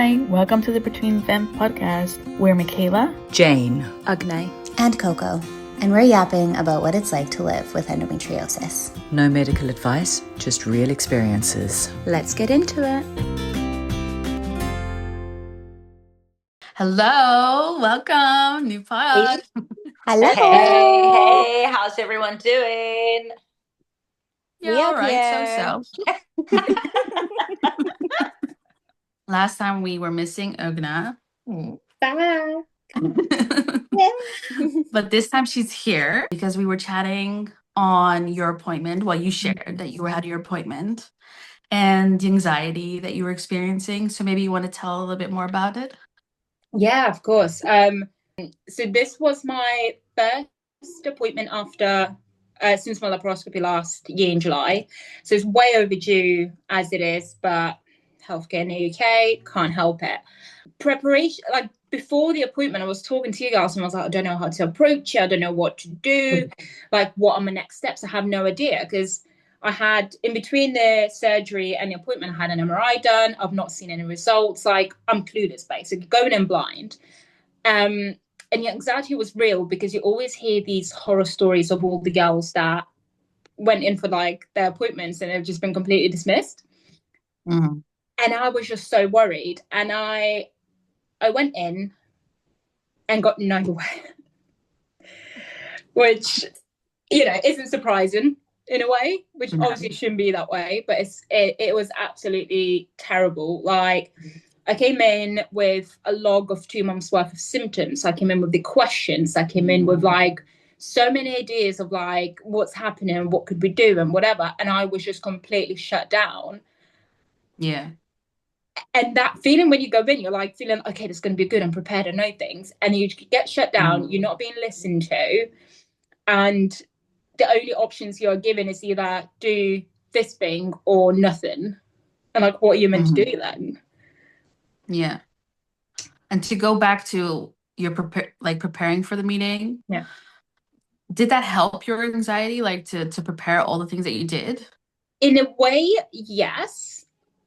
Hi, welcome to the Between Femmes podcast. We're Michaela, Jane, Ugne, and Coco, and we're yapping about what it's like to live with endometriosis. No medical advice, just real experiences. Let's get into it. hello, welcome, new pod. Hello. Hey, how's everyone doing? Yeah, all right, so. Last time we were missing Ugne. Bye. But this time she's here because we were chatting on your appointment. Well, you shared that you had your appointment and the anxiety that you were experiencing. So maybe you want to tell a little bit more about it? Yeah, of course. So this was my first appointment after since my laparoscopy last year in July. So it's way overdue as it is, but healthcare in the UK can't help it. Preparation, like before the appointment, I was talking to you guys and I was like, I don't know how to approach it. I don't know what to do. Like, what are my next steps? I have no idea, because I had, in between the surgery and the appointment, I had an MRI done. I've not seen any results. Like, I'm clueless, basically, going in blind. And the anxiety was real because you always hear these horror stories of all the girls that went in for like their appointments and they've just been completely dismissed. Mm-hmm. And I was just so worried. And I went in and got nowhere, which, you know, isn't surprising in a way, which obviously shouldn't be that way, but it was absolutely terrible. Like, I came in with a log of 2 months worth of symptoms. I came in with the questions. I came in with like so many ideas of like what's happening, what could we do and whatever. And I was just completely shut down. Yeah. And that feeling when you go in, you're like feeling, okay, this is going to be good. I'm prepared. I know things. And you get shut down. You're not being listened to. And the only options you're given is either do this thing or nothing. And like, what are you meant to do then? Yeah. And to go back to your preparing for the meeting. Yeah. Did that help your anxiety, like to prepare all the things that you did? In a way, yes.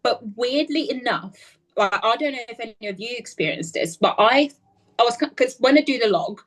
But weirdly enough, like, I don't know if any of you experienced this, but I was, because when I do the log,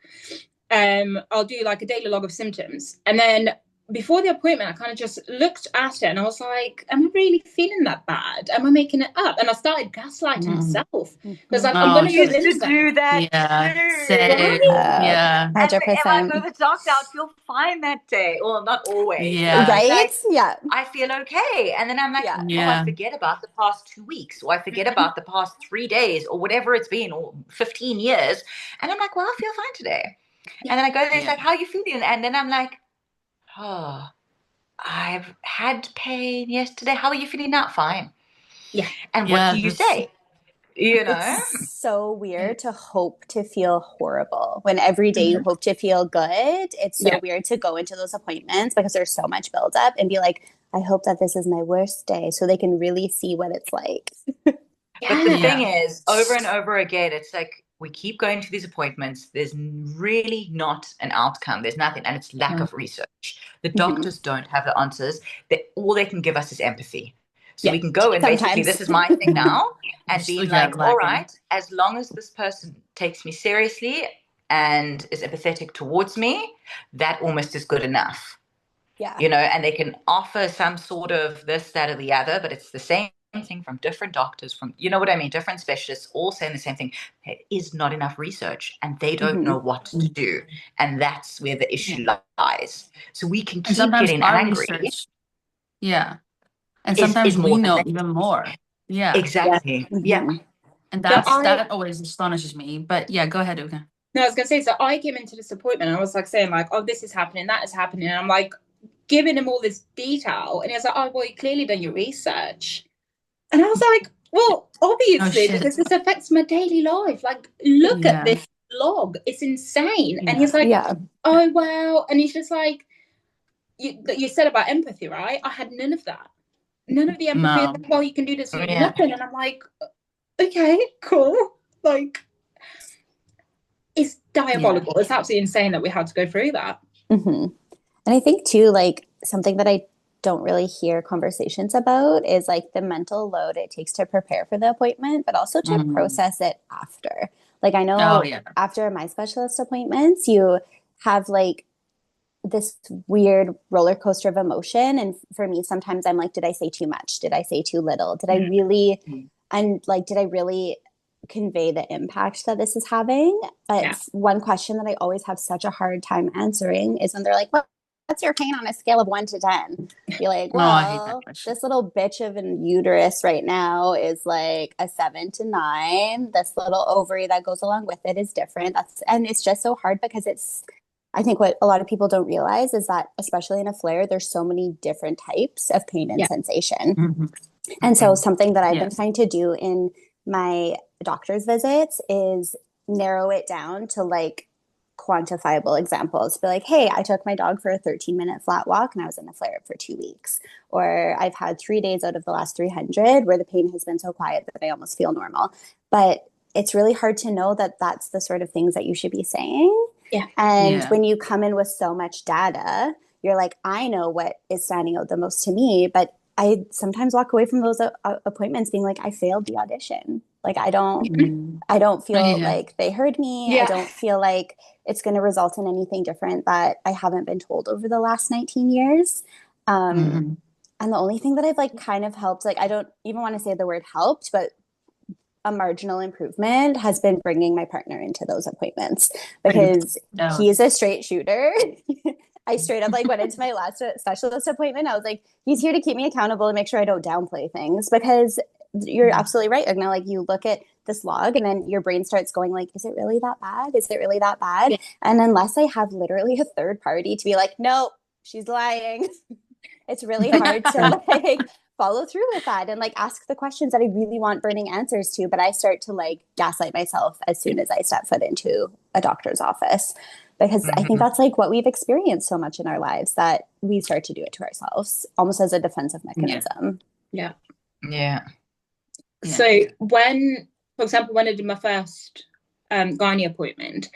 I'll do like a daily log of symptoms. And then before the appointment, I kind of just looked at it and I was like, am I really feeling that bad? Am I making it up? And I started gaslighting myself. Because like, I'm going to do that yeah, too. Yeah. 100%. And I go to the doctor, I'll feel fine that day. Well, not always. Yeah. Right? Like, Yeah. I feel okay. And then I'm like, I forget about the past 2 weeks, or I forget about the past 3 days, or whatever it's been, or 15 years. And I'm like, well, I feel fine today. And then I go there, it's like, how are you feeling? And then I'm like, oh, I've had pain yesterday. How are you feeling now? Fine. Yeah. And what do you say? You know? It's so weird to hope to feel horrible when every day you hope to feel good. It's so weird to go into those appointments because there's so much buildup and be like, I hope that this is my worst day so they can really see what it's like. But the thing is, over and over again, it's like, we keep going to these appointments. There's really not an outcome. There's nothing. And it's lack of research. The doctors don't have the answers. All they can give us is empathy. So we can go and basically, this is my thing now. And be like, all right, as long as this person takes me seriously and is empathetic towards me, that almost is good enough. Yeah. You know, and they can offer some sort of this, that, or the other, but it's the same thing from different doctors, from, you know what I mean, different specialists, all saying the same thing. There is not enough research and they don't know what to do. And that's where the issue lies. So we can keep getting angry. Yeah. And sometimes we know even more. Yeah. Exactly. Yeah. And that always astonishes me. But yeah, go ahead, Ugne. No, I was going to say, so I came into this appointment and I was like saying like, oh, this is happening, that is happening. And I'm like giving him all this detail. And he was like, oh, well, you clearly done your research. And I was like, well, obviously, because this affects my daily life. Like, look at this log. It's insane. And he's like, oh, well. And he's just like, you said about empathy, right? I had none of that. None of the empathy. Like, well, you can do this or nothing. And I'm like, okay, cool. Like, it's diabolical. It's absolutely insane that we had to go through that. And I think, too, like, something that I don't really hear conversations about is like the mental load it takes to prepare for the appointment, but also to process it after. Like I know after my specialist appointments, you have like this weird roller coaster of emotion. And for me, sometimes I'm like, did I say too much? Did I say too little? Did I really, and like, did I really convey the impact that this is having? But one question that I always have such a hard time answering is when they're like, what's your pain on a scale of 1 to 10? Be like, well, this little bitch of an uterus right now is like a 7 to 9. This little ovary that goes along with it is different. And it's just so hard because I think what a lot of people don't realize is that, especially in a flare, there's so many different types of pain and sensation. And so something that I've been trying to do in my doctor's visits is narrow it down to like quantifiable examples. Be like, hey, I took my dog for a 13-minute flat walk and I was in a flare up for 2 weeks. Or I've had 3 days out of the last 300 where the pain has been so quiet that I almost feel normal. But it's really hard to know that that's the sort of things that you should be saying. And when you come in with so much data, you're like, I know what is standing out the most to me, but I sometimes walk away from those appointments being like, I failed the audition. Like, I don't feel like they heard me. I don't feel like it's going to result in anything different that I haven't been told over the last 19 years. And the only thing that I've like kind of helped, like, I don't even want to say the word helped, but a marginal improvement has been bringing my partner into those appointments because he's a straight shooter. I straight up like went into my last specialist appointment. I was like, he's here to keep me accountable and make sure I don't downplay things, because you're absolutely right, Ugne. Like you look at this log and then your brain starts going like, is it really that bad? Is it really that bad? And unless I have literally a third party to be like, no, she's lying. It's really hard to like follow through with that and like ask the questions that I really want burning answers to. But I start to like gaslight myself as soon as I step foot into a doctor's office, because I think that's like what we've experienced so much in our lives that we start to do it to ourselves almost as a defensive mechanism. So when, for example, when I did my first gynae appointment,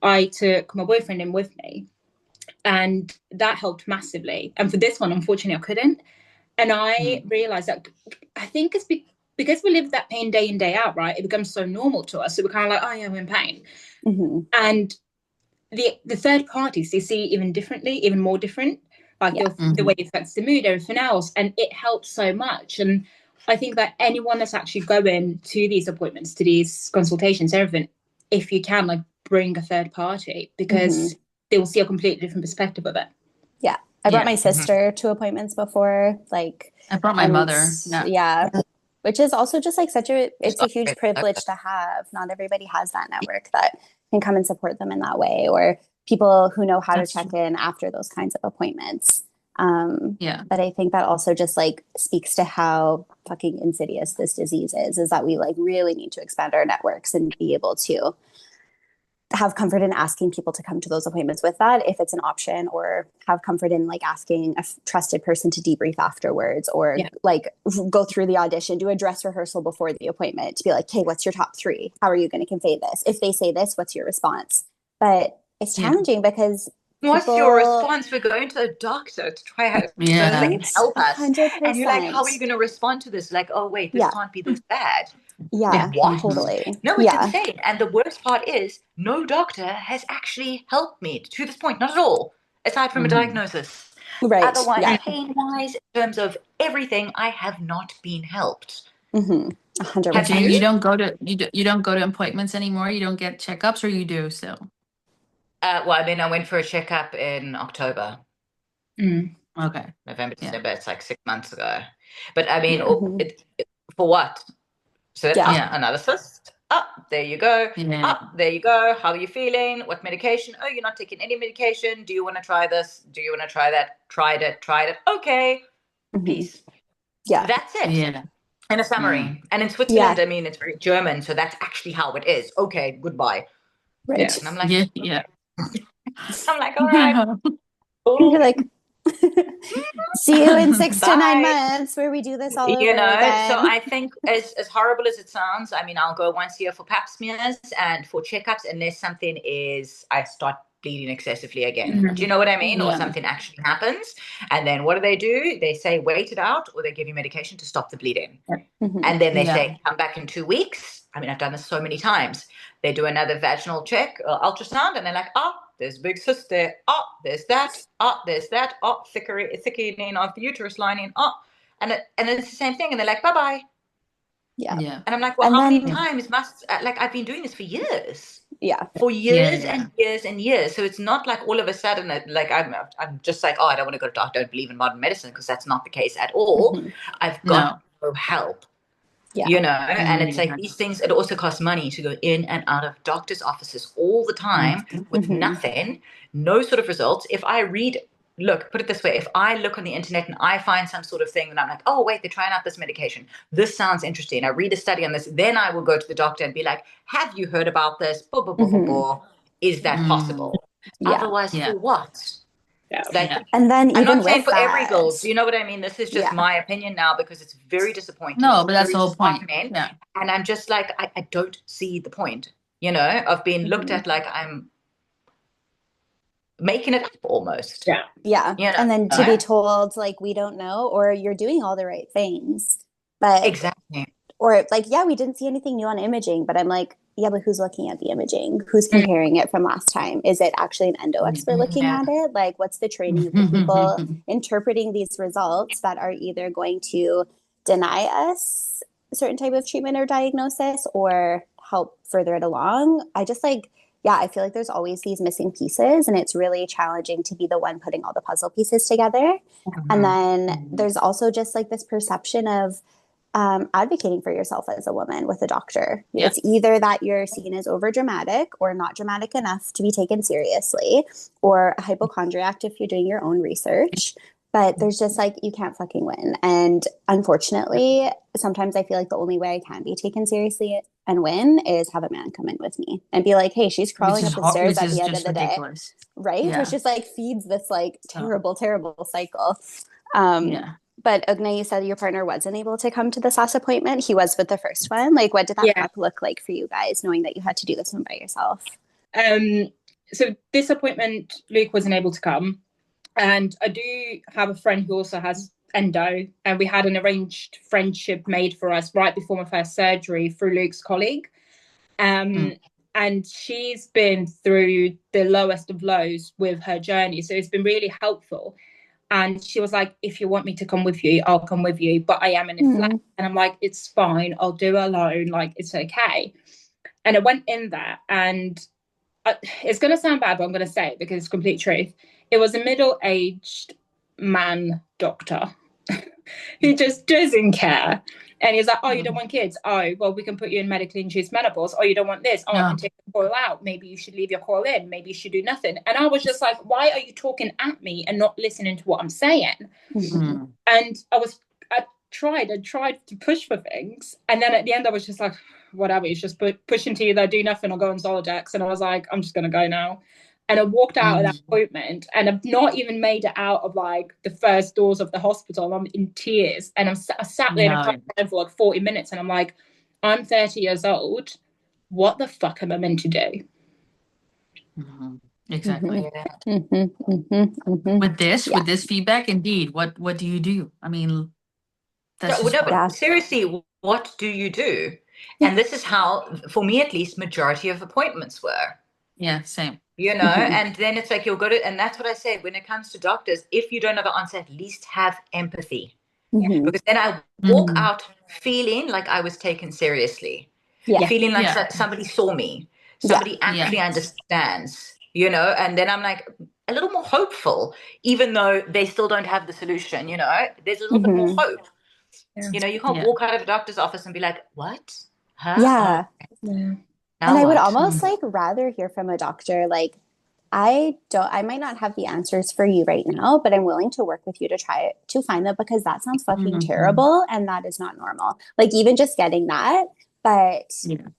I took my boyfriend in with me, and that helped massively. And for this one, unfortunately, I couldn't. And I realized that I think it's because we live that pain day in, day out, right? It becomes so normal to us. So we're kind of like, oh, yeah, I'm in pain. And the third parties, they see even differently, even more different, like the way it affects the mood, everything else. And it helps so much. And I think that anyone that's actually going to these appointments, to these consultations, everything, if you can, like, bring a third party, because they will see a completely different perspective of it. I brought my sister to appointments before. Like I brought my mother. Which is also just like it's a huge privilege to have. Not everybody has that network that can come and support them in that way, or people who know how to check in after those kinds of appointments. But I think that also just like speaks to how fucking insidious this disease is that we like really need to expand our networks and be able to have comfort in asking people to come to those appointments with that, if it's an option, or have comfort in like asking a trusted person to debrief afterwards, or like go through the audition, do a dress rehearsal before the appointment to be like, hey, what's your top 3? How are you going to convey this? If they say this, what's your response? But it's challenging because what's your response? We're going to a doctor to try to help us. 100%. And you're like, how are you going to respond to this? Like, oh, wait, this can't be this bad. What? Totally. No, it's insane. And the worst part is no doctor has actually helped me to this point. Not at all. Aside from a diagnosis. Right. Otherwise, pain-wise, in terms of everything, I have not been helped. 100%. Jane, you don't go to appointments anymore? You don't get checkups, or you do still? Well, I mean, I went for a checkup in October. Okay. November, December. It's like 6 months ago. But I mean, for what? So another cyst. There you go. There you go. How are you feeling? What medication? Oh, you're not taking any medication. Do you want to try this? Do you want to try that? Tried it. Okay. Peace. That's it. In a summary. And in Switzerland, I mean, it's very German, so that's actually how it is. Okay, goodbye. Right. And I'm like, I'm like, all right. You're like, see you in 6 to 9 months where we do this all over again. So I think as horrible as it sounds, I mean, I'll go once a year for pap smears and for checkups unless something is, I start bleeding excessively again. Do you know what I mean? Or Yeah. something actually happens. And then what do? They say, wait it out, or they give you medication to stop the bleeding. And then they say, come back in 2 weeks. I mean, I've done this so many times. They do another vaginal check, ultrasound, and they're like, oh, there's a big cyst there. Oh, there's that. Oh, there's that. Oh, thickening of the uterus lining. Oh, and then it's the same thing. And they're like, bye-bye. Yeah. And I'm like, well, And how then- many times like, I've been doing this for years. Yeah. For years and years and years. So it's not like all of a sudden, like, I'm just like, oh, I don't want to go to doctor. I don't believe in modern medicine, because that's not the case at all. I've got no help. Yeah. You know, and it's like these things, it also costs money to go in and out of doctor's offices all the time with nothing, no sort of results. If I put it this way, if I look on the internet and I find some sort of thing and I'm like, oh, wait, they're trying out this medication. This sounds interesting. I read a study on this. Then I will go to the doctor and be like, have you heard about this? Blah, blah, blah, blah, blah. Is that possible? Yeah. Otherwise, for what? Like, and then even I'm not with saying for that, every girl. Do you know what I mean? This is just my opinion now, because it's very disappointing. No, but that's the whole point. Yeah. And I'm just like, I don't see the point, you know, of being looked at like I'm making it up almost. Yeah. You know? And then to be told like, we don't know, or you're doing all the right things, but exactly. Or like, yeah, we didn't see anything new on imaging, but I'm like, yeah, but who's looking at the imaging? Who's comparing it from last time? Is it actually an endo expert looking at it? Like, what's the training of the people interpreting these results that are either going to deny us a certain type of treatment or diagnosis or help further it along? I just like, yeah, I feel like there's always these missing pieces, and it's really challenging to be the one putting all the puzzle pieces together. And then there's also just like this perception of advocating for yourself as a woman with a doctor. Yeah. It's either that you're seen as over dramatic or not dramatic enough to be taken seriously, or a hypochondriac if you're doing your own research. But there's just like, you can't fucking win. And unfortunately, sometimes I feel like the only way I can be taken seriously and win is have a man come in with me and be like, hey, she's crawling up the stairs at the end of the day. Right? Yeah. Which just like feeds this like terrible cycle. But Ugne, you said your partner wasn't able to come to this last appointment. He was with the first one. Like, what did that prep look like for you guys, knowing that you had to do this one by yourself? So this appointment, Luke wasn't able to come. And I do have a friend who also has endo. And we had an arranged friendship made for us right before my first surgery through Luke's colleague. And she's been through the lowest of lows with her journey. So it's been really helpful. And she was like, if you want me to come with you, I'll come with you. But I am in a flat. And I'm like, it's fine. I'll do it alone. Like, it's okay. And I went in there, and it's going to sound bad, but I'm going to say it because it's complete truth. It was a middle-aged man doctor who just doesn't care. And he's like, oh, you don't want kids? Oh, well, we can put you in medically induced menopause. Oh, you don't want this? Oh, I can take the coil out. Maybe you should leave your coil in. Maybe you should do nothing. And I was just like, why are you talking at me and not listening to what I'm saying? And I tried to push for things. And then at the end, I was just like, whatever, it's just pushing to either do nothing or go on Zolodex. And I was like, I'm just going to go now. And I walked out of that appointment, and I've not even made it out of like the first doors of the hospital. I'm in tears, and I sat there in a car for like 40 minutes, and I'm like, I'm 30 years old. What the fuck am I meant to do? Exactly. With this feedback, indeed, what do you do? I mean, that's seriously, what do you do? And this is how, for me at least, majority of appointments were. Yeah, same. You know, and then it's like you'll go to, and that's what I say when it comes to doctors, if you don't have an answer, at least have empathy. Because then I walk out feeling like I was taken seriously, feeling like somebody saw me, somebody actually understands, you know, and then I'm like a little more hopeful, even though they still don't have the solution, you know, there's a little bit more hope. You know, you can't walk out of a doctor's office and be like, what? Huh? And I would almost like rather hear from a doctor, like, I might not have the answers for you right now, but I'm willing to work with you to try to find them, because that sounds fucking terrible. And that is not normal. Like, even just getting that, but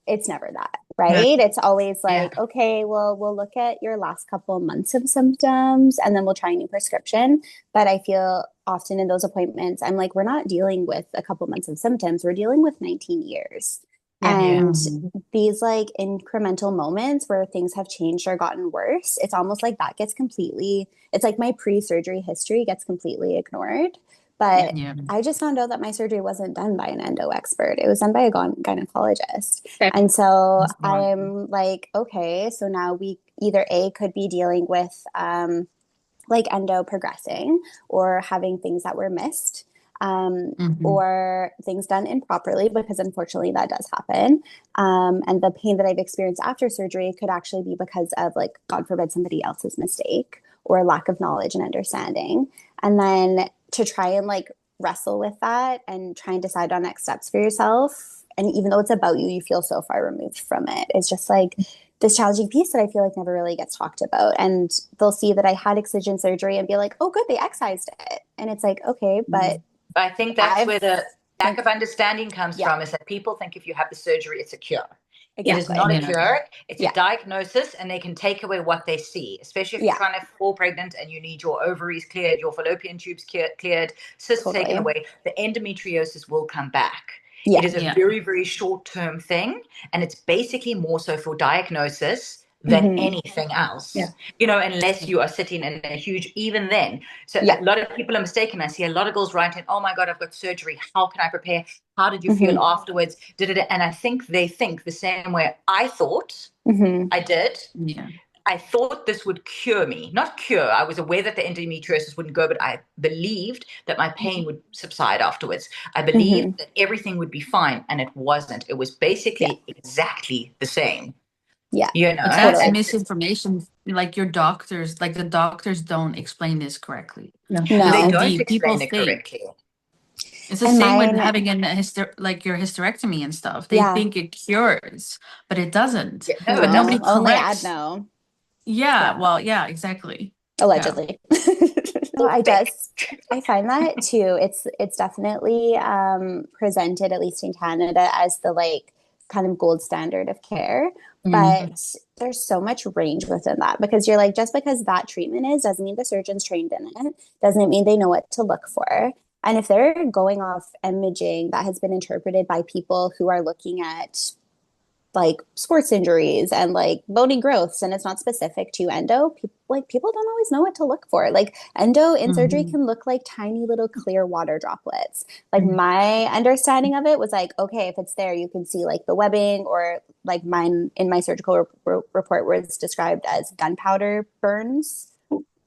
it's never that, right? It's always like, okay, well, we'll look at your last couple months of symptoms and then we'll try a new prescription. But I feel often in those appointments, I'm like, we're not dealing with a couple months of symptoms. We're dealing with 19 years. Yeah. And Mhm. these like incremental moments where things have changed or gotten worse, it's almost like that gets completely, it's like my pre-surgery history gets completely ignored. But Yeah. I just found out that my surgery wasn't done by an endo expert. It was done by a gynecologist. Okay. And so Wow. I'm like, okay, so now we either A, could be dealing with like endo progressing or having things that were missed, Mhm. or things done improperly, because unfortunately that does happen. And the pain that I've experienced after surgery could actually be because of, like, God forbid, somebody else's mistake or lack of knowledge and understanding. And then to try and like wrestle with that and try and decide on next steps for yourself. And even though it's about you, you feel so far removed from it. It's just like this challenging piece that I feel like never really gets talked about. And they'll see that I had excision surgery and be like, oh, good, they excised it. And it's like, okay, but I think that's I've where the lack like, of understanding comes yeah, from, is that people think if you have the surgery, it's a cure. It is not exactly. a Yeah. cure. It's a Yeah, diagnosis, and they can take away what they see, especially if you're yeah, trying to fall pregnant and you need your ovaries cleared, your fallopian tubes cleared, cysts taken totally. away. The endometriosis will come back. It Yeah. is a Yeah. very, very short term thing. And it's basically more so for diagnosis than Mm-hmm. anything else, Yeah. unless you are sitting in a huge, even then. So Yeah. a lot of people are mistaken. I see a lot of girls writing, oh my God, I've got surgery. How can I prepare? How did you feel Mm-hmm. afterwards? And I think they think the same way I thought Mm-hmm. I did. Yeah. I thought this would cure me. Not cure. I was aware that the endometriosis wouldn't go, but I believed that my pain would subside afterwards. I Mm-hmm. believed that everything would be fine, and it wasn't. It was Yeah. basically exactly the same. Yeah. But that's Totally. misinformation. Like your doctors, like the doctors don't explain this correctly. No. Because They No. don't indeed, people explain it think correctly. it's the And same with mine, having like your hysterectomy and stuff. They yeah. think it cures, but it doesn't. Yeah, no, But it No. nobody doesn't. Only corrects. adno. Yeah, Yeah. well, yeah, exactly. Yeah. Allegedly. So I find that too. It's definitely presented, at least in Canada, as the like kind of gold standard of care. Mm. But there's so much range within that, because you're like, just because that treatment is doesn't mean the surgeon's trained in it, doesn't mean they know what to look for. And if they're going off imaging that has been interpreted by people who are looking at like sports injuries and like bony growths, and it's not specific to endo, people don't always know what to look for. Like endo in surgery Mhm. can look like tiny little clear water droplets. Like Mm. my understanding of it was like, okay, if it's there, you can see like the webbing, or like mine in my surgical report was described as gunpowder burns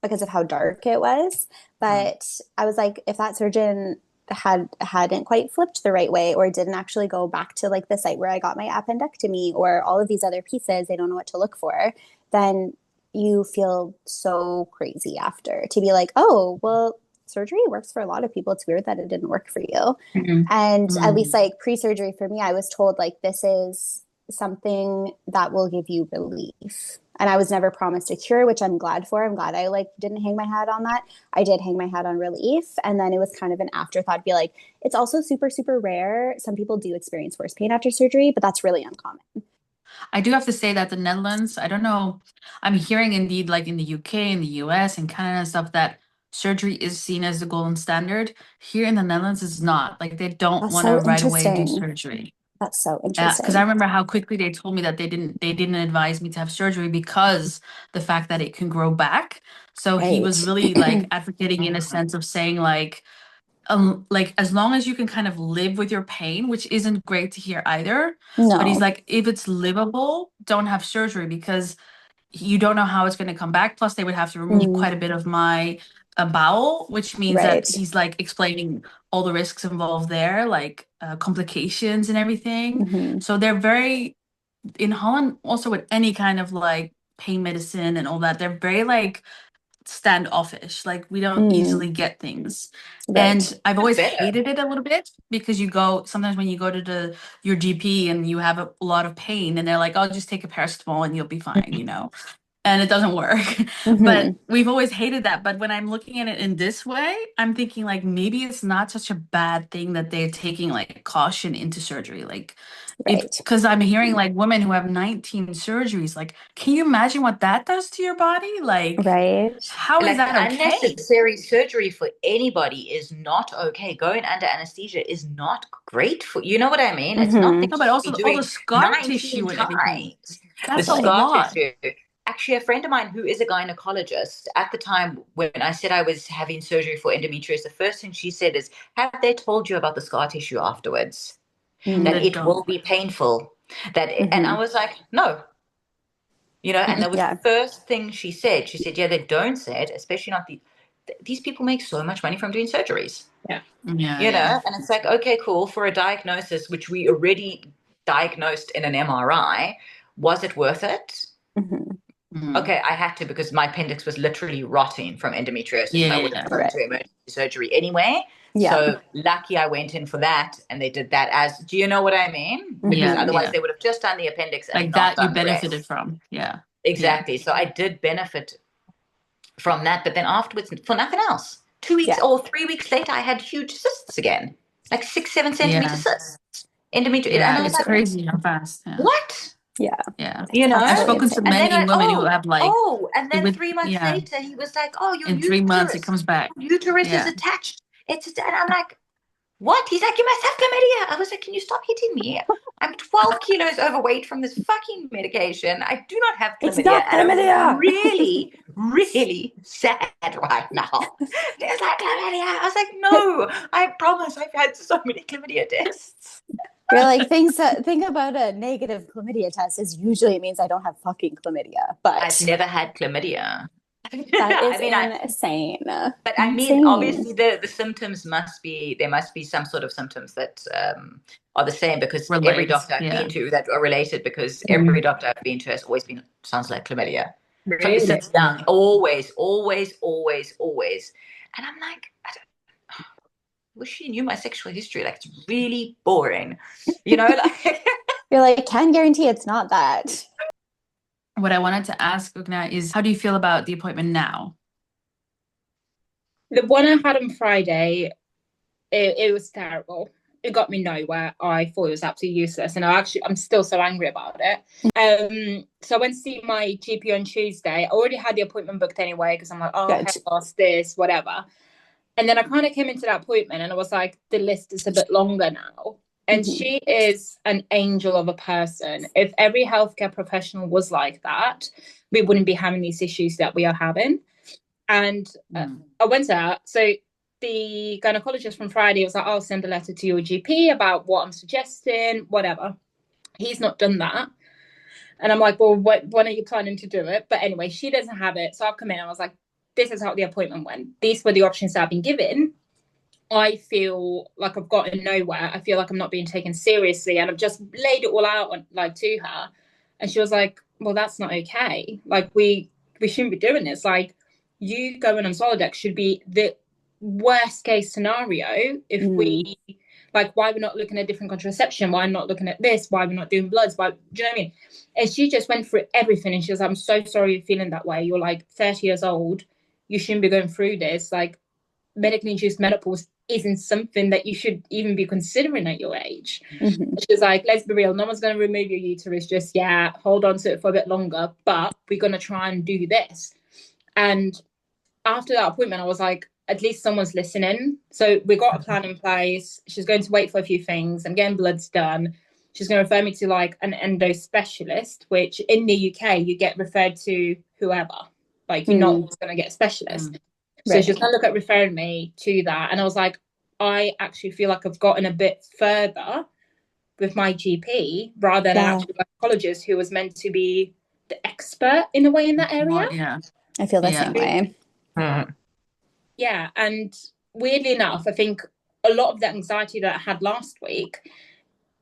because of how dark it was. But I was like, if that surgeon hadn't quite flipped the right way, or didn't actually go back to like the site where I got my appendectomy, or all of these other pieces, they don't know what to look for, then you feel so crazy after, to be like, oh, well, surgery works for a lot of people. It's weird that it didn't work for you. Mm. And at least Mhm. like pre-surgery for me, I was told like, this is something that will give you relief. And I was never promised a cure, which I'm glad for. I'm glad I like didn't hang my hat on that. I did hang my hat on relief. And then it was kind of an afterthought, be like, it's also super, super rare. Some people do experience worse pain after surgery, but that's really uncommon. I do have to say that the Netherlands, I don't know, I'm hearing indeed like in the UK, in the US, and Canada and stuff, that surgery is seen as the golden standard. Here in the Netherlands, it's not. Like they don't That's want so to right away do interesting. surgery. That's so Because I interesting. remember how quickly they told me that they didn't advise me to have surgery because the fact that it can grow back. So he Right. was really like advocating in a sense of saying like as long as you can kind of live with your pain, which isn't great to hear either, but he's No. like, if it's livable, don't have surgery because you don't know how it's going to come back. Plus, they would have to remove Mm, quite a bit of my bowel, which means that right. he's like explaining all the risks involved there, like complications and everything. Hmm. So they're very, in Holland, also with any kind of like pain medicine and all that, they're very like standoffish. Like we don't Mm, easily get things. right. And I've always Better. hated it a little bit because you go sometimes when you go to your GP and you have a lot of pain and they're like, "Oh, just take a paracetamol and you'll be fine," you know. and it doesn't work. Mhm. But we've always hated that. But when I'm looking at it in this way, I'm thinking like maybe it's not such a bad thing that they're taking like caution into surgery. Like if Right. because I'm hearing like women who have 19 surgeries, like can you imagine what that does to your body? Like Right. how is Like that okay? unnecessary surgery for anybody is not okay. Going under anesthesia is not great for you know what I mean? It's not the Mhm. No, but key to be also all the doing scar 19 tissue and everything. times. The That's a Right. scar lot. tissue. Actually, a friend of mine who is a gynecologist, at the time when I said I was having surgery for endometriosis, the first thing she said is, have they told you about the scar tissue afterwards? And That they Mhm. it will don't. be painful. And I Mhm. was like, no, and that was the Yeah. first thing she said. She said, yeah, they don't say it, especially not these people make so much money from doing surgeries, Yeah, yeah. and it's like, okay, cool. For a diagnosis, which we already diagnosed in an MRI, was it worth it? Mhm. Mhm. Okay, I had to because my appendix was literally rotting from endometriosis. Yeah, I would have yeah. gone Right. to emergency surgery anyway. Yeah. So lucky I went in for that, and they did that as, do you know what I mean? Because Yeah, Mhm. otherwise yeah. they would have just done the appendix and Like not that you done the benefited rest. from. Yeah. Yeah. Exactly. So I did benefit from that, but then afterwards for nothing else. 2 weeks Yeah. or 3 weeks later, I had huge cysts again, like 6, 7 centimeter Yeah. cysts, endometrial, and Yeah. I was It's like, crazy how fast. Yeah. what? Yeah. Yeah. It's I've absolutely spoken to insane. And then many like, women who have like and it then would 3 months yeah. later, he was like, oh, In 3 months it comes back. uterus is Yeah. attached. And I'm like, what? He's like, you must have chlamydia. I was like, can you stop hitting me? I'm 12 kilos overweight from this fucking medication. I do not have It's chlamydia. not And I'm chlamydia. really, really sad right now. There's like chlamydia. I was like, no, I promise I've had so many chlamydia tests. You're like think about a negative chlamydia test is usually it means I don't have fucking chlamydia, I've but never had chlamydia. that is I mean, insane. but I mean, Insane. obviously, the symptoms there must be some sort of symptoms that are the same because every Relates. doctor I've Yeah. been to that are related because every Mhm. doctor I've been to has always been sounds like chlamydia. Really? Since young, always, always, always, always. And I'm like, I wish she knew my sexual history. Like, it's really boring, like. You're like, can guarantee it's not that. What I wanted to ask Ugne is how do you feel about the appointment now? The one I had on Friday, it was terrible. It got me nowhere. I thought it was absolutely useless, and I'm still so angry about it. So I went to see my GP on Tuesday. I already had the appointment booked anyway because I'm like, oh, Good. hair loss, this, whatever. And then I kind of came into that appointment, and I was like, the list is a bit longer now. And Mhm. she is an angel of a person. If every healthcare professional was like that, we wouldn't be having these issues that we are having. And I went to her. So the gynecologist from Friday was like, I'll send a letter to your GP about what I'm suggesting, whatever. He's not done that. And I'm like, well, when are you planning to do it? But anyway, she doesn't have it. So I've come in and I was like, this is how the appointment went. These were the options that I've been given. I feel like I've gotten nowhere. I feel like I'm not being taken seriously. And I've just laid it all out to her. And she was like, well, that's not okay. Like, we shouldn't be doing this. Like, you going on Zolodex should be the worst case scenario if we, like, why we're not looking at different contraception, why I'm not looking at this, why we're not doing bloods, do you know what I mean? And she just went through everything and she was like, I'm so sorry you're feeling that way. You're like 30 years old. You shouldn't be going through this. Like, medically induced menopause isn't something that you should even be considering at your age. Mhm. She's like, let's be real, no one's going to remove your uterus just yet. Hold on to it for a bit longer, but we're going to try and do this. And after that appointment, I was like, at least someone's listening. So we got a plan in place. She's going to wait for a few things. I'm getting bloods done. She's going to refer me to like an endo specialist, which in the UK, you get referred to whoever. Like, you're not going to get a specialist. So Right. she's going to look at referring me to that. And I was like, I actually feel like I've gotten a bit further with my GP rather than an actual gynecologist who was meant to be the expert in a way in that area. Yeah. I feel the Yeah. same way. Yeah. And weirdly enough, I think a lot of the anxiety that I had last week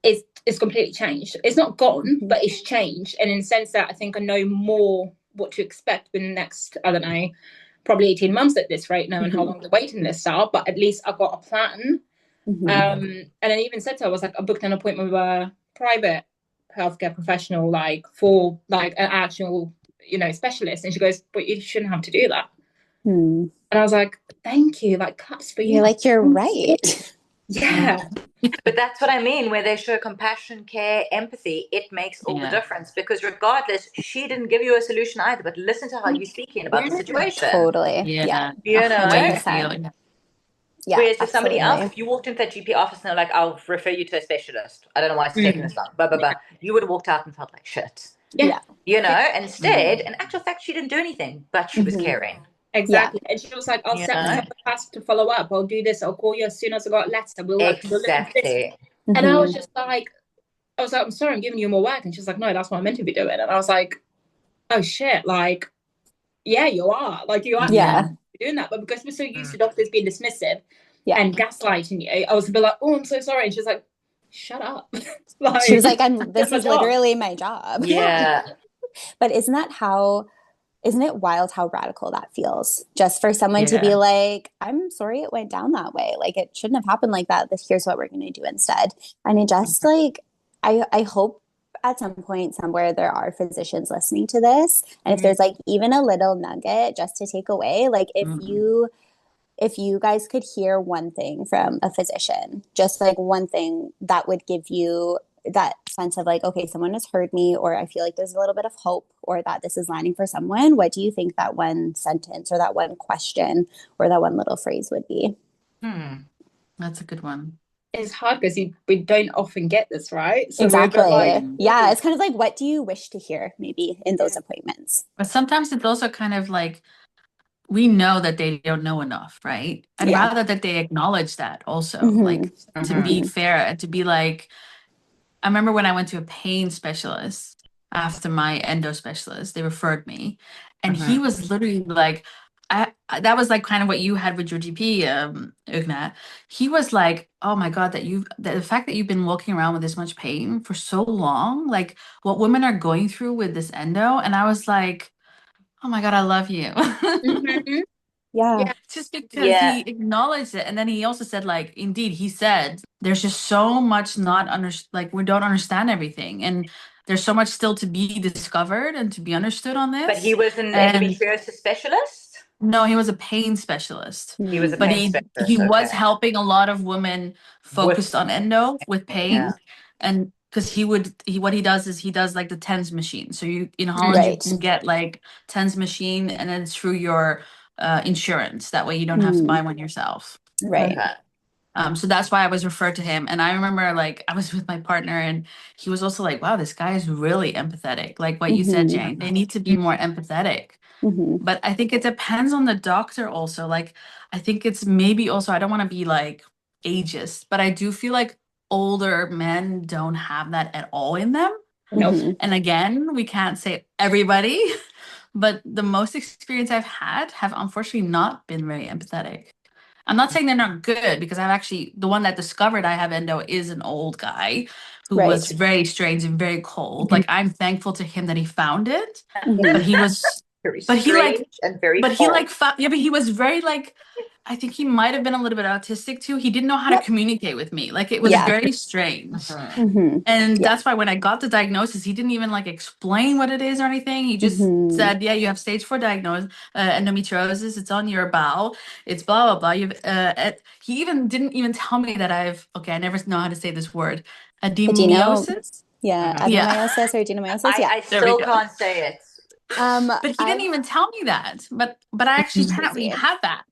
is completely changed. It's not gone, but it's changed. And in the sense that I think I know more what to expect in the next, I don't know, probably 18 months at this rate now and how long the waiting lists are, but at least I've got a plan. And I even said to her, I was like, I booked an appointment with a private healthcare professional, like for like an actual specialist. And she goes, but you shouldn't have to do that. Hmm. And I was like, thank you, like claps for you. You're like, you're right. Yeah. But that's what I mean, where they show compassion, care, empathy, it makes all the difference, because regardless, she didn't give you a solution either, but listen to how you're speaking about the situation. Totally. Yeah. You know? The way you 100%. feel. Yeah, Whereas if somebody else, absolutely. if you walked into that GP office and they're like, I'll refer you to a specialist, I don't know why it's taking this long, blah, blah, blah, you would have walked out and felt like shit. Yeah. You know, instead, in actual fact, she didn't do anything, but she was caring. Exactly. And she was like, I'll set myself a task to follow up. I'll do this. I'll call you as soon as I got a letter. We'll look into this. And I was just like, I'm sorry, I'm giving you more work. And she's like, no, that's what I'm meant to be doing. And I was like, oh shit, like, yeah, you are. Like, you are doing that. But because we're so used to doctors being dismissive and gaslighting you, I was a bit like, oh, I'm so sorry. And she's like, shut up. Like, she was like, this is literally my job. Yeah. But isn't it wild how radical that feels? Just for someone to be like, I'm sorry it went down that way. Like, it shouldn't have happened like that. Here's what we're going to do instead. And it just like, I hope at some point somewhere there are physicians listening to this. And if there's like even a little nugget just to take away, like if you guys could hear one thing from a physician, just like one thing that would give you that sense of like, okay, someone has heard me, or I feel like there's a little bit of hope, or that this is landing for someone, what do you think that one sentence or that one question or that one little phrase would be? That's a good one. It's hard because we don't often get this, right? So exactly. Like, yeah, it's kind of like, what do you wish to hear maybe in those appointments? But sometimes it's also kind of like, we know that they don't know enough, right? I'd rather that they acknowledge that also, like to be fair and to be like, I remember when I went to a pain specialist after my endo specialist, they referred me, and he was literally like, that was like kind of what you had with your GP, Ugne. He was like, oh my God, the fact that you've been walking around with this much pain for so long, like what women are going through with this endo. And I was like, oh my God, I love you. Yeah. Just because he acknowledged it. And then he also said, like, indeed, he said, there's just so much like, we don't understand everything. And there's so much still to be discovered and to be understood on this. But he was an endometriosis specialist? No, he was a pain specialist. He was a pain specialist. He was helping a lot of women focused on endo with pain. And because what he does is he does like the TENS machine. So in Holland, you can get like TENS machine, and then it's through your insurance. That way you don't have to buy one yourself. Right. So that's why I was referred to him. And I remember like I was with my partner, and he was also like, wow, this guy is really empathetic. Like what you said, Jane, they need to be more empathetic. But I think it depends on the doctor also. Like, I think it's maybe also, I don't want to be like ageist, but I do feel like older men don't have that at all in them. And again, we can't say everybody, but the most experience I've had have unfortunately not been very empathetic. I'm not saying they're not good, because I've actually, the one that discovered I have endo is an old guy who was very strange and very cold. Like, I'm thankful to him that he found it, but he was very strange and very but he was very like, I think he might have been a little bit autistic too. He didn't know how to communicate with me. Like, it was very strange. And that's why when I got the diagnosis, he didn't even like explain what it is or anything. He just said, yeah, you have stage 4 diagnosis, endometriosis. It's on your bowel. It's blah, blah, blah. He even didn't even tell me that I never know how to say this word. Adenomyosis? Adenomyosis or adenomyosis? I still can't say it. But he didn't even tell me that. But I actually apparently had that.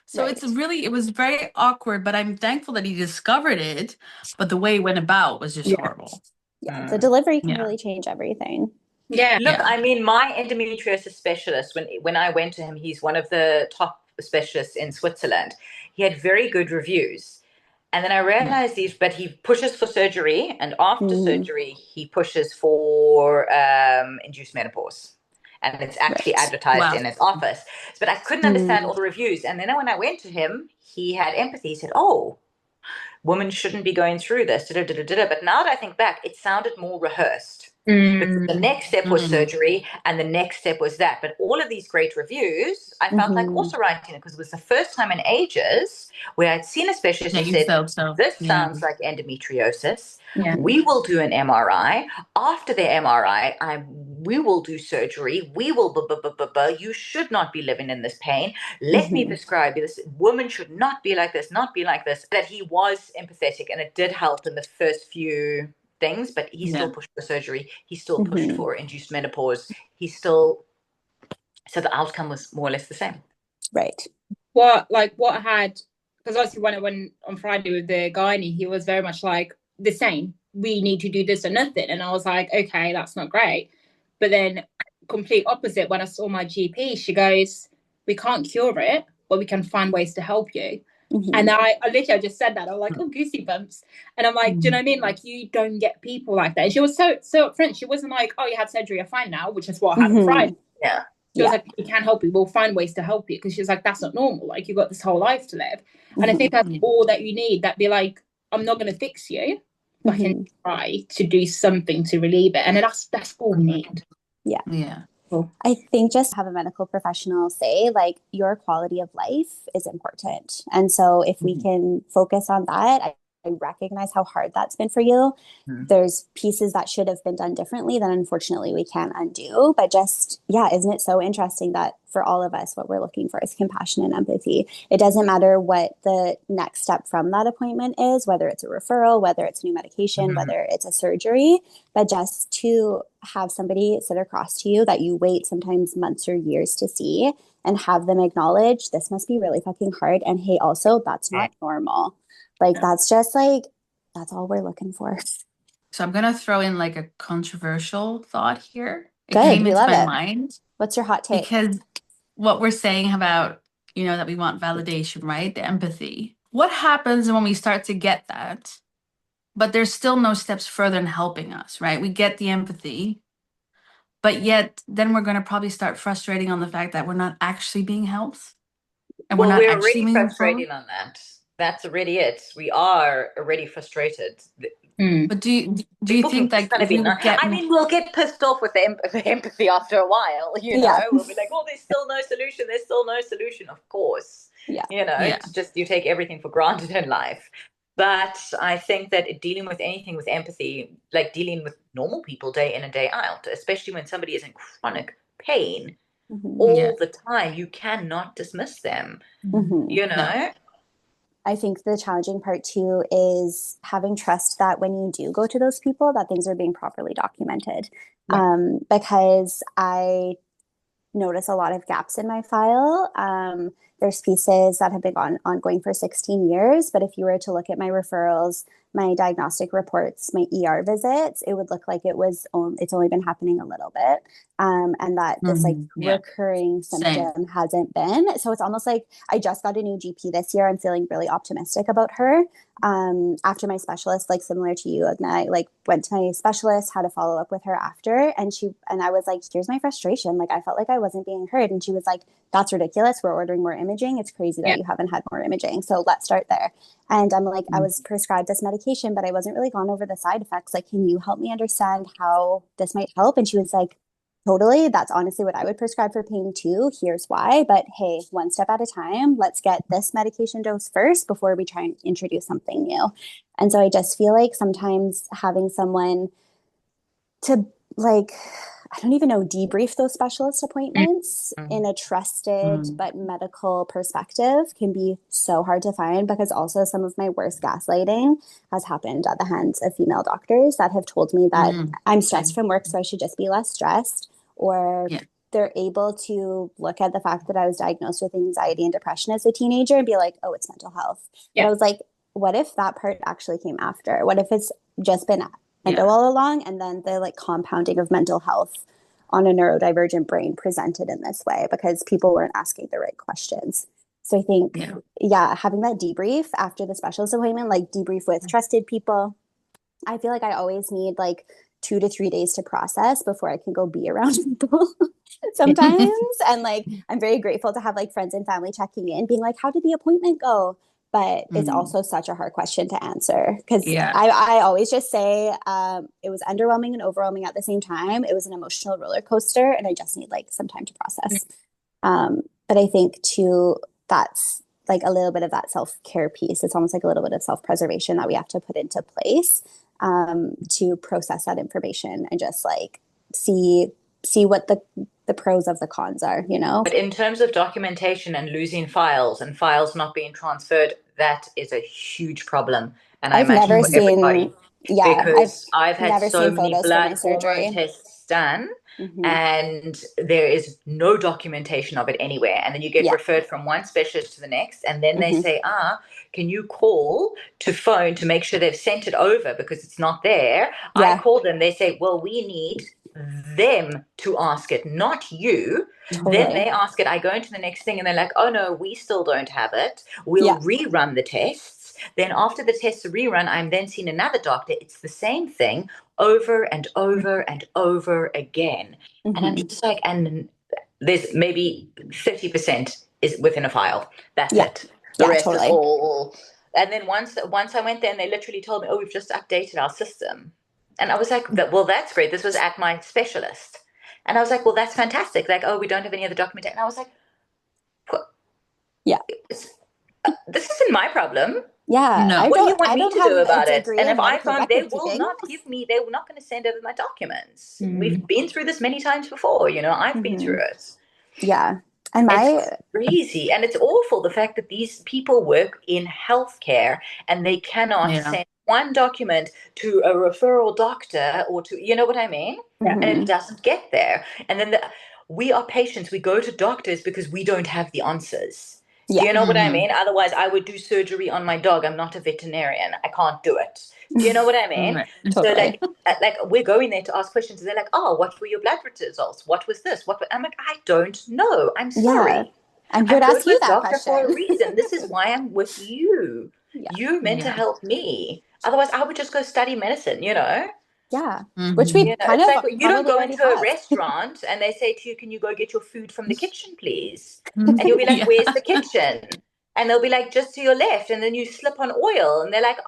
So it was very awkward, but I'm thankful that he discovered it. But the way it went about was just horrible. Yeah, the delivery can really change everything. Yeah. Look, I mean, my endometriosis specialist, when I went to him, he's one of the top specialists in Switzerland. He had very good reviews. And then I realized but he pushes for surgery, and after surgery, he pushes for induced menopause. And it's actually advertised in his office. But I couldn't understand all the reviews. And then when I went to him, he had empathy. He said, oh, women shouldn't be going through this. But now that I think back, it sounded more rehearsed. Because the next step was surgery, and the next step was that. But all of these great reviews, I felt like also writing it because it was the first time in ages where I'd seen a specialist Yeah, who you said, felt so. this Yeah. sounds like endometriosis. Yeah. We will do an MRI. After the MRI, we will do surgery. We will, you should not be living in this pain. Let me prescribe you this. Women should not be like this, not be like this. That he was empathetic, and it did help in the first few things, but he still pushed for surgery. He still pushed for induced menopause. So the outcome was more or less the same. Right. What had, because obviously when I went on Friday with the gynae, he was very much like the same. We need to do this or nothing. And I was like, okay, that's not great. But then complete opposite, when I saw my GP, she goes, we can't cure it, but we can find ways to help you. And I literally just said that. I was like, oh, goosey bumps. And I'm like, do you know what I mean? Like, you don't get people like that. And she was so upfront. She wasn't like, oh, you had surgery, you're fine now, which is what I had on Friday. Yeah. She was like, we can help you. We'll find ways to help you. Because she was like, that's not normal. Like, you've got this whole life to live. And I think that's all that you need. That be like, I'm not going to fix you, but I can try to do something to relieve it. And that's all we need. Yeah. Yeah. Cool. I think just have a medical professional say, like, your quality of life is important. And so if we can focus on that, I recognize how hard that's been for you. There's pieces that should have been done differently that unfortunately we can't undo. But just, isn't it so interesting that for all of us, what we're looking for is compassion and empathy. It doesn't matter what the next step from that appointment is, whether it's a referral, whether it's new medication, whether it's a surgery, but just to have somebody sit across to you that you wait sometimes months or years to see and have them acknowledge this must be really fucking hard. And hey, also, that's not normal. Like, that's just like, that's all we're looking for. So I'm going to throw in like a controversial thought here. It Good, came we into love my it. mind What's your hot take? because what we're saying about, that we want validation, right? The empathy. What happens when we start to get that, but there's still no steps further in helping us, right? We get the empathy, but yet then we're going to probably start frustrating on the fact that we're not actually being helped. And Well, we're not we're actually already being frustrated on that. That's already it. We are already frustrated. But do you think that if you get, I mean, we'll get pissed off with the empathy after a while, We'll be like, oh, there's still no solution. There's still no solution. Of course. It's just, you take everything for granted in life. But I think that dealing with anything with empathy, like dealing with normal people day in and day out, especially when somebody is in chronic pain all the time, you cannot dismiss them, No. I think the challenging part too is having trust that when you do go to those people, that things are being properly documented. Because I notice a lot of gaps in my file. There's pieces that have been ongoing for 16 years, but if you were to look at my referrals, my diagnostic reports, my ER visits, it would look like it's only been happening a little bit. And that this recurring symptom hasn't been. So it's almost like I just got a new GP this year. I'm feeling really optimistic about her. After my specialist, like similar to you, Ugne, I went to my specialist, had a follow up with her after, and I was like, here's my frustration. Like, I felt like I wasn't being heard. And she was like, that's ridiculous. We're ordering more imaging. It's crazy that you haven't had more imaging. So let's start there. And I'm like, I was prescribed this medication, but I wasn't really gone over the side effects. Like, can you help me understand how this might help? And she was like, totally. That's honestly what I would prescribe for pain too. Here's why. But hey, one step at a time. Let's get this medication dose first before we try and introduce something new. And so I just feel like sometimes having someone to I don't even know, debrief those specialist appointments in a trusted but medical perspective can be so hard to find, because also some of my worst gaslighting has happened at the hands of female doctors that have told me that I'm stressed from work, so I should just be less stressed, or they're able to look at the fact that I was diagnosed with anxiety and depression as a teenager and be like, oh, it's mental health. But I was like, what if that part actually came after? What if it's just been endo all along, and then the compounding of mental health on a neurodivergent brain presented in this way because people weren't asking the right questions. So I think, having that debrief after the specialist appointment, debrief with trusted people. I feel like I always need 2 to 3 days to process before I can go be around people sometimes. And I'm very grateful to have friends and family checking in, being like, how did the appointment go? but it's Mm. also such a hard question to answer because Yeah. I always just say it was underwhelming and overwhelming at the same time. It was an emotional roller coaster, and I just need like some time to process. But I think too, that's like a little bit of that self-care piece. It's almost like a little bit of self-preservation that we have to put into place to process that information and just like see what the pros of the cons are, you know? But in terms of documentation and losing files and files not being transferred, that is a huge problem. And I I've imagine never for everybody, seen, I've because I've had never so seen many photos from my blood hormone surgery. tests done, Mhm. and there is no documentation of it anywhere. And then you get Yeah. referred from one specialist to the next, and then they Mhm. say, can you call to phone to make sure they've sent it over because it's not there? I Yeah. call them, they say, well, we need them to ask it, not you. Then Totally. they ask it, I go into the next thing and they're like, oh no, we still don't have it. We'll Yeah. rerun the tests. Then after the tests are rerun, I'm then seeing another doctor. It's the same thing over and over and over again. And I'm Mhm. just like, and there's maybe 30% is within a file. That's Yeah. it. The Yeah, rest is totally. all. And then once I went there and they literally told me, oh, we've just updated our system. And I was like, well, that's great. This was at my specialist. And I was like, well, that's fantastic. Like, oh, we don't have any other documentation. And I was like, Yeah. this isn't my problem. Yeah. No. What do you want I me don't to have do about a it? degree And in if I medical phone, they record will keeping. not they were not going to send over my documents. Mm. We've been through this many times before, I've been through it. Yeah. And It's crazy. And it's awful, the fact that these people work in healthcare and they cannot send one document to a referral doctor or to, you know what I mean? And it doesn't get there. And then we are patients. We go to doctors because we don't have the answers. Yeah. Do you know what I mean? Otherwise, I would do surgery on my dog. I'm not a veterinarian. I can't do it. Do you know what I mean? Right. Totally. So like we're going there to ask questions. And they're like, oh, what were your blood results? What was this? I'm like, I don't know. I'm sorry. Yeah. I'm here to I go ask you to a that doctor for a question. reason. This is why I'm with you. Yeah. You're meant to help me. Otherwise, I would just go study medicine, Yeah. Which we kind it's of like you don't probably go already into a have. restaurant and they say to you, can you go get your food from the kitchen, please? And you'll be like, where's the kitchen? And they'll be like, just to your left. And then you slip on oil. And they're like,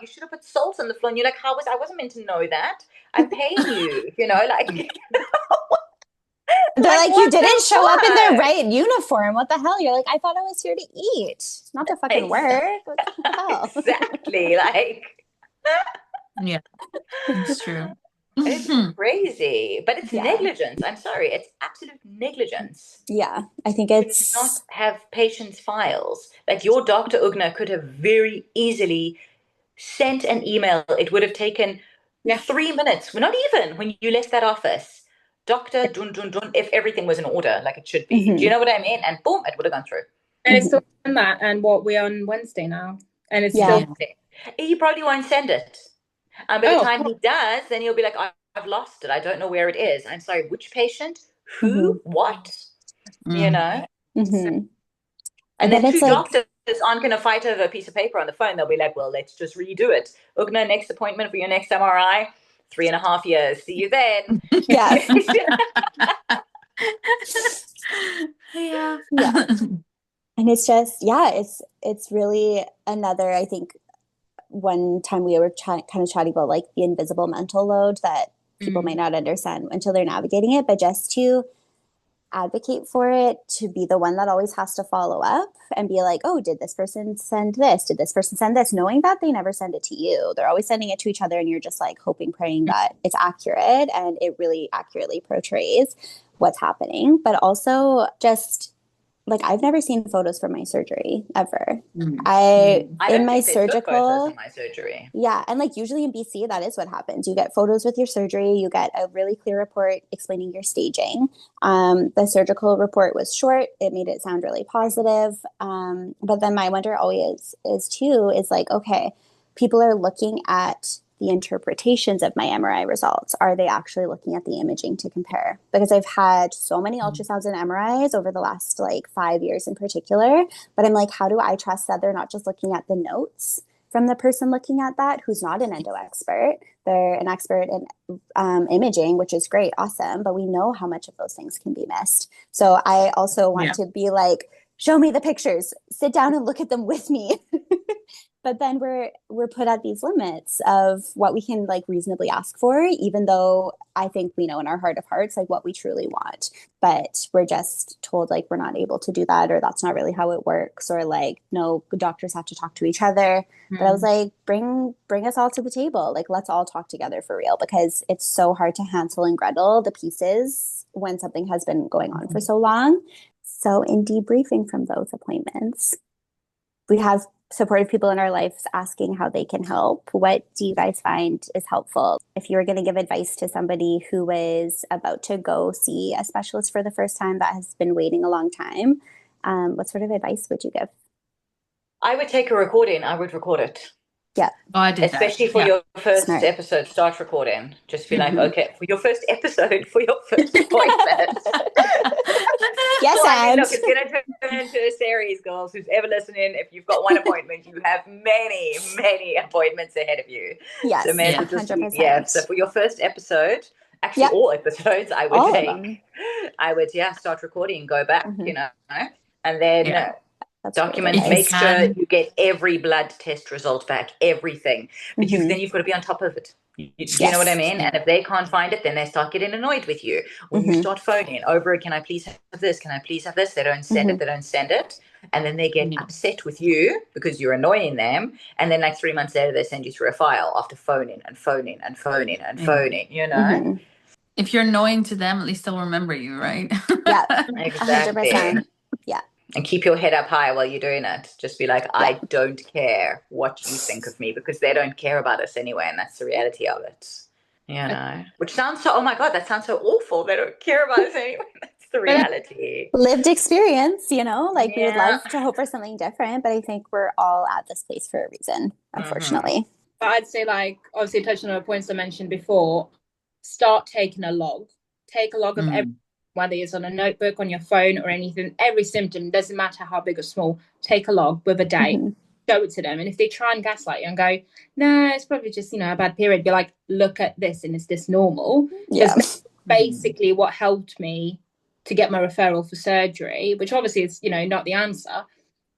you should have put salt on the floor. And you're like, I wasn't meant to know that. I'm paying you, like. They're like, you what the didn't show up in the fuck? right uniform. What the hell? You're like, I thought I was here to eat, not to fucking work. What the hell? Exactly. Like, Yeah, it's true. it's crazy, but it's negligence. I'm sorry. It's absolute negligence. Yeah, I think To it's not have patients' files. Like your doctor, Ugne, could have very easily sent an email. It would have taken 3 minutes. Well, not even when you left that office. Doctor, dun, dun, dun, if everything was in order like it should be. Do you know what I mean? And boom, it would have gone through. And it's still done that. And what we're on Wednesday now. And it's still. He probably won't send it. By the time he does, then he'll be like, I've lost it. I don't know where it is. I'm sorry, which patient? Who? What? Mm-hmm. And then two doctors aren't going to fight over a piece of paper on the phone. They'll be like, well, let's just redo it. Ugne, next appointment for your next MRI, 3.5 years. See you then. Yeah. Yeah. And it's just, it's really another, I think, one time we were kind of chatting about like the invisible mental load that people might not understand until they're navigating it, but just to advocate for it, to be the one that always has to follow up and be like, oh, did this person send this? Did this person send this? Knowing that they never send it to you. They're always sending it to each other and you're just like hoping, praying that it's accurate and it really accurately portrays what's happening. But also just like, I've never seen photos from my surgery ever. I don't in my think they took surgical photos of my surgery. Yeah. And like usually in BC, that is what happens. You get photos with your surgery. You get a really clear report explaining your staging. The surgical report was short. It made it sound really positive. But then my wonder always is like, okay, people are looking at the interpretations of my MRI results. Are they actually looking at the imaging to compare? Because I've had so many ultrasounds and MRIs over the last like 5 years in particular, but I'm like, how do I trust that they're not just looking at the notes from the person looking at that who's not an endo expert? They're an expert in imaging, which is great, awesome, but we know how much of those things can be missed. So I also want to be like, show me the pictures, sit down and look at them with me. But then we're put at these limits of what we can like reasonably ask for, even though I think we know in our heart of hearts like what we truly want. But we're just told like we're not able to do that, or that's not really how it works, or like no, doctors have to talk to each other. But I was like, bring us all to the table. Like let's all talk together for real, because it's so hard to Hansel and Gretel the pieces when something has been going on for so long. So in debriefing from those appointments, we have supportive people in our lives asking how they can help. What do you guys find is helpful? If you were going to give advice to somebody who is about to go see a specialist for the first time that has been waiting a long time, what sort of advice would you give? I would take a recording. I would record it. Yeah. Oh, I did Especially that. for Yeah. your first Smart. episode, start recording. Just be like, okay, for your first episode, for your first appointment. Yes, Well, I mean, and look, it's going to turn into a series, girls. Who's ever listening, if you've got one appointment, you have many, many appointments ahead of you. yes, So may as well just be, so for your first episode, actually all episodes, I would think, I would, start recording, go back, you know, and then document, really make nice. sure you get every blood test result back, everything. But then you've got to be on top of it. You know what I mean? And if they can't find it, then they start getting annoyed with you. When you start phoning over, can I please have this? Can I please have this? They don't send it. They don't send it. And then they get upset with you because you're annoying them. And then like 3 months later, they send you through a file after phoning and phoning and phoning and phoning, you know? If you're annoying to them, at least they'll remember you, right? Yeah, exactly. 100%. Yeah. And keep your head up high while you're doing it. Just be like, I don't care what you think of me, because they don't care about us anyway. And that's the reality of it. You know, which sounds so, oh my God, that sounds so awful. They don't care about us anyway. That's the reality. Lived experience, you know, like we would love to hope for something different, but I think we're all at this place for a reason, unfortunately. But I'd say, like, obviously touching on the points I mentioned before, start taking a log. Take a log of every, whether it's on a notebook, on your phone or anything, every symptom, doesn't matter how big or small, take a log with a date, show it to them. And if they try and gaslight you and go, no, it's probably just, you know, a bad period, be like, look at this, and is this normal? Because basically what helped me to get my referral for surgery, which obviously is, you know, not the answer.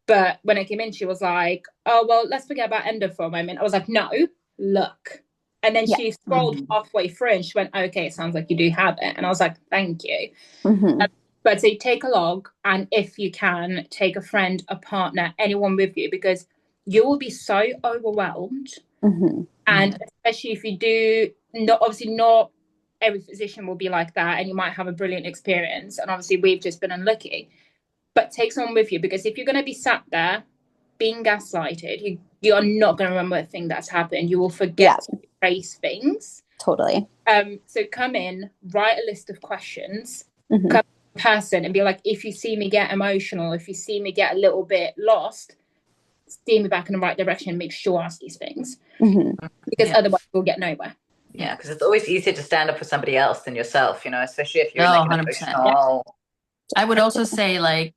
But when I came in, she was like, oh, well, let's forget about endo for a moment. I was like, no, look. And then she scrolled halfway through and she went, okay, it sounds like you do have it. And I was like, thank you. But so take a log, and if you can, take a friend, a partner, anyone with you, because you will be so overwhelmed. And especially if you do, obviously not every physician will be like that, and you might have a brilliant experience. And obviously we've just been unlucky. But take someone with you, because if you're going to be sat there being gaslighted, you are not going to remember a thing that's happened. You will forget to trace things. Totally. So come in, write a list of questions, come in person and be like, if you see me get emotional, if you see me get a little bit lost, steer me back in the right direction and make sure I ask these things. Because otherwise we'll get nowhere. Yeah, because it's always easier to stand up for somebody else than yourself, you know, especially if you're in like an 100%. emotional. I would also say, like,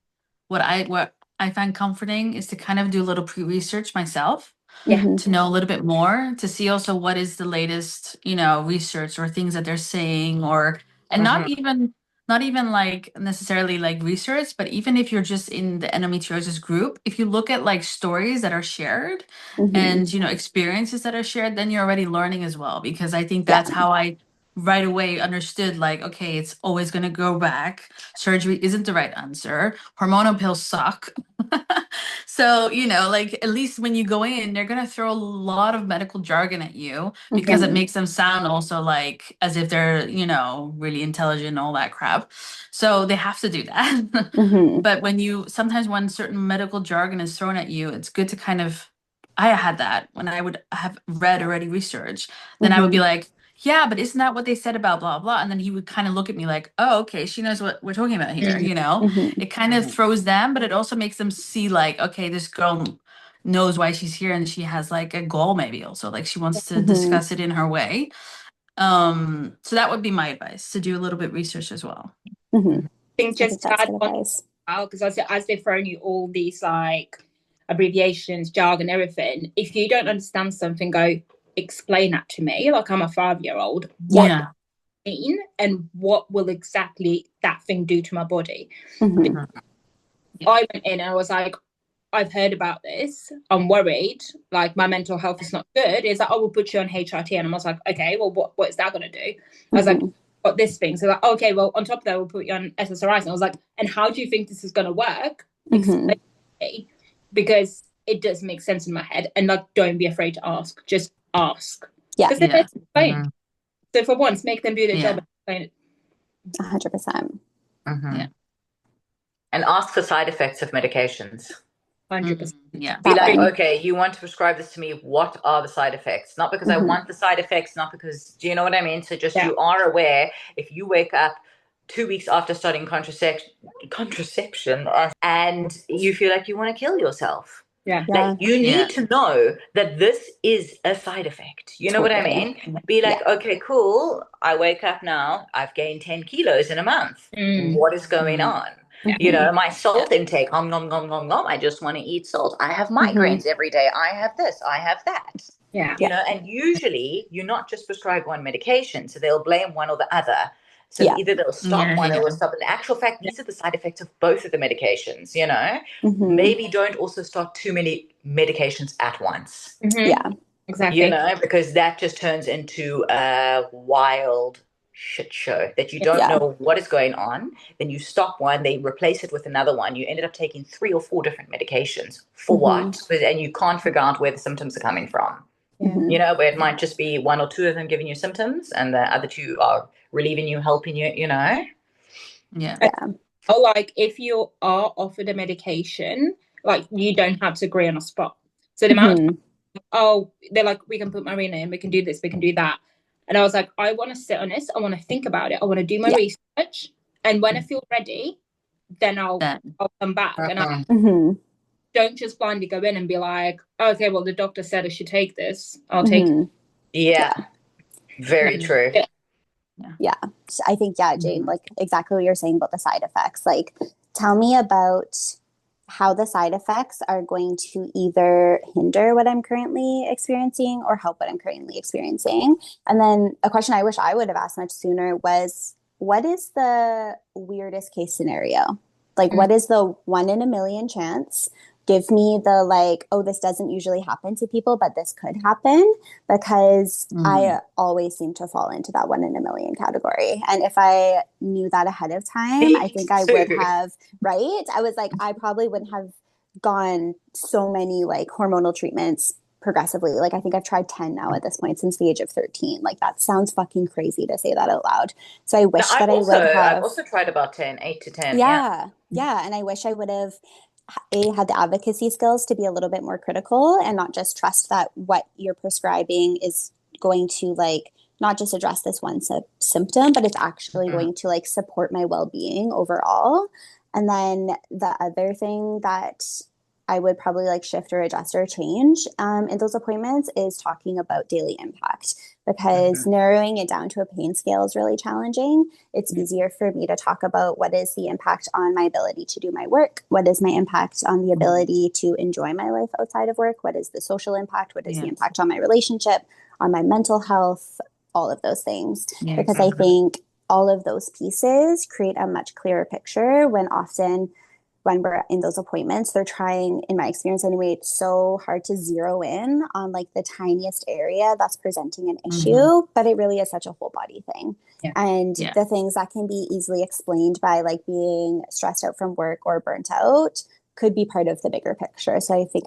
what I find comforting is to kind of do a little pre-research myself, to know a little bit more, to see also what is the latest, you know, research or things that they're saying, or and not even like necessarily like research, but even if you're just in the endometriosis group, if you look at like stories that are shared and, you know, experiences that are shared, then you're already learning as well, because I think that's how I right away understood, like, okay, it's always going to go back. Surgery isn't the right answer. Hormonal pills suck. So, you know, like, at least when you go in, they're going to throw a lot of medical jargon at you, because it makes them sound also like as if they're, you know, really intelligent and all that crap. So they have to do that. But sometimes when certain medical jargon is thrown at you, it's good to kind of, I had that when I would have read already research, then I would be like, yeah, but isn't that what they said about blah, blah? And then he would kind of look at me like, oh, okay, she knows what we're talking about here, you know? It kind of throws them, but it also makes them see like, okay, this girl knows why she's here, and she has like a goal maybe also, like she wants to discuss it in her way. So that would be my advice, to do a little bit research as well. I think just to add on, because as they've thrown you all these like abbreviations, jargon, everything, if you don't understand something, go explain that to me. Like, I'm a 5-year-old. What does it mean, and what will exactly that thing do to my body? I went in and I was like, I've heard about this. I'm worried. Like, my mental health is not good. It's like, oh, we'll put you on HRT. And I was like, okay, well, what is that going to do? I was like, got this thing. So like, okay, well, on top of that, we'll put you on SSRIs. And I was like, and how do you think this is going to work? Explain to me, because it does make sense in my head. And like, don't be afraid to ask. Just ask. Yeah. Because they're explained. So for once, make them do their job and explain it. 100%. Yeah. And ask for side effects of medications. 100%. Yeah. Be like, okay, you want to prescribe this to me. What are the side effects? Not because I want the side effects, not because, do you know what I mean? So just you are aware, if you wake up 2 weeks after starting contraception and you feel like you want to kill yourself. Like, you need to know that this is a side effect. You know what I mean? Be like, okay, cool. I wake up now. I've gained 10 kilos in a month. What is going on? You know, my salt intake, nom, nom, nom, nom, nom. I just want to eat salt. I have migraines every day. I have this. I have that. You know, and usually you're not just prescribed one medication. So they'll blame one or the other. So either they'll stop one or they'll stop. In actual fact, these are the side effects of both of the medications, you know. Maybe don't also start too many medications at once. Yeah, exactly. You know, because that just turns into a wild shit show that you don't know what is going on. Then you stop one, they replace it with another one. You ended up taking 3 or 4 different medications for what? And you can't figure out where the symptoms are coming from. You know, where it might just be 1 or 2 of them giving you symptoms and the other 2 are relieving you, helping you, you know? Or like, if you are offered a medication, like, you don't have to agree on a spot. So the amount of, they're like, we can put Marina in, we can do this, we can do that. And I was like, I want to sit on this. I want to think about it. I want to do my research. And when I feel ready, then I'll come back. And I don't just blindly go in and be like, okay, well, the doctor said I should take this. I'll take it. Yeah. Very true. Yeah. I think, Jane, like exactly what you're saying about the side effects. Like, tell me about how the side effects are going to either hinder what I'm currently experiencing or help what I'm currently experiencing. And then a question I wish I would have asked much sooner was, what is the weirdest case scenario? Like, what is the 1 in a million chance? Give me the like, oh, this doesn't usually happen to people, but this could happen, because I always seem to fall into that 1 in a million category. And if I knew that ahead of time, I think I would have, right? I was like, I probably wouldn't have gone so many like hormonal treatments progressively. Like, I think I've tried 10 now at this point since the age of 13. Like, that sounds fucking crazy to say that out loud. So I wish I would have. I've also tried about 10, 8 to 10. Yeah. And I wish I would have had the advocacy skills to be a little bit more critical and not just trust that what you're prescribing is going to like not just address this one symptom, but it's actually going to like support my well-being overall. And then the other thing that I would probably like shift or adjust or change in those appointments is talking about daily impact, because narrowing it down to a pain scale is really challenging. It's easier for me to talk about what is the impact on my ability to do my work, what is my impact on the ability to enjoy my life outside of work, what is the social impact, what is the impact on my relationship, on my mental health, all of those things. Because I think all of those pieces create a much clearer picture when we're in those appointments, they're trying, in my experience anyway, it's so hard to zero in on like the tiniest area that's presenting an issue, but it really is such a whole body thing. And the things that can be easily explained by like being stressed out from work or burnt out could be part of the bigger picture. So I think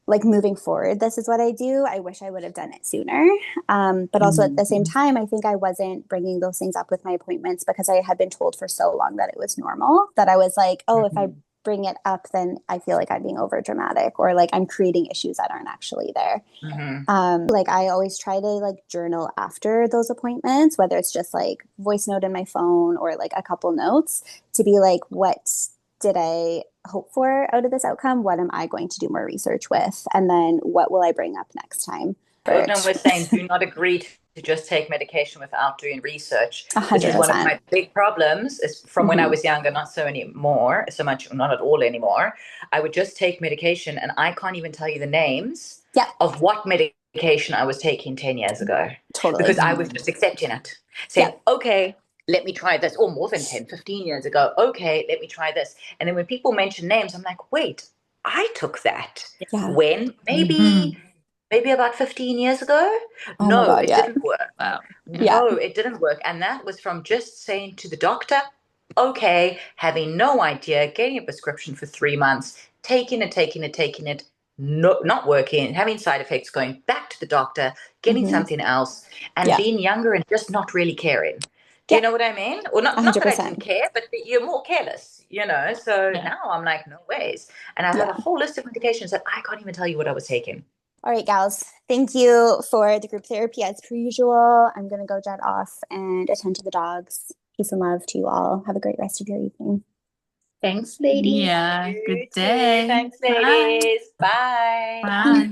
like moving forward, this is what I do. I wish I would have done it sooner. But also at the same time, I think I wasn't bringing those things up with my appointments because I had been told for so long that it was normal, that I was like, oh, if I bring it up, then I feel like I'm being over dramatic or like I'm creating issues that aren't actually there. Like I always try to like journal after those appointments, whether it's just like voice note in my phone or like a couple notes, to be like, what did I hope for out of this outcome? What am I going to do more research with? And then what will I bring up next time? Ugne was saying, do not agree to just take medication without doing research. 100%. Which is one of my big problems is from when I was younger, not so much, not at all anymore. I would just take medication and I can't even tell you the names of what medication I was taking 10 years ago. Totally. Because I was just accepting it. Saying, okay, let me try this, or more than 10, 15 years ago, okay, let me try this. And then when people mention names, I'm like, wait, I took that. Yeah. When? Maybe about 15 years ago? Oh my No, God, it yeah. didn't work. Wow. No, it didn't work. And that was from just saying to the doctor, okay, having no idea, getting a prescription for 3 months, taking it, no, not working, having side effects, going back to the doctor, getting something else, and being younger and just not really caring. Do you know what I mean? Or not that I 100%. didn't care, but you're more careless, So now I'm like, no ways. And I've had a whole list of medications that I can't even tell you what I was taking. All right, gals. Thank you for the group therapy as per usual. I'm going to go jet off and attend to the dogs. Peace and love to you all. Have a great rest of your evening. Thanks, ladies. Yeah. You Good too. day. Thanks, Bye. ladies. Bye. Bye.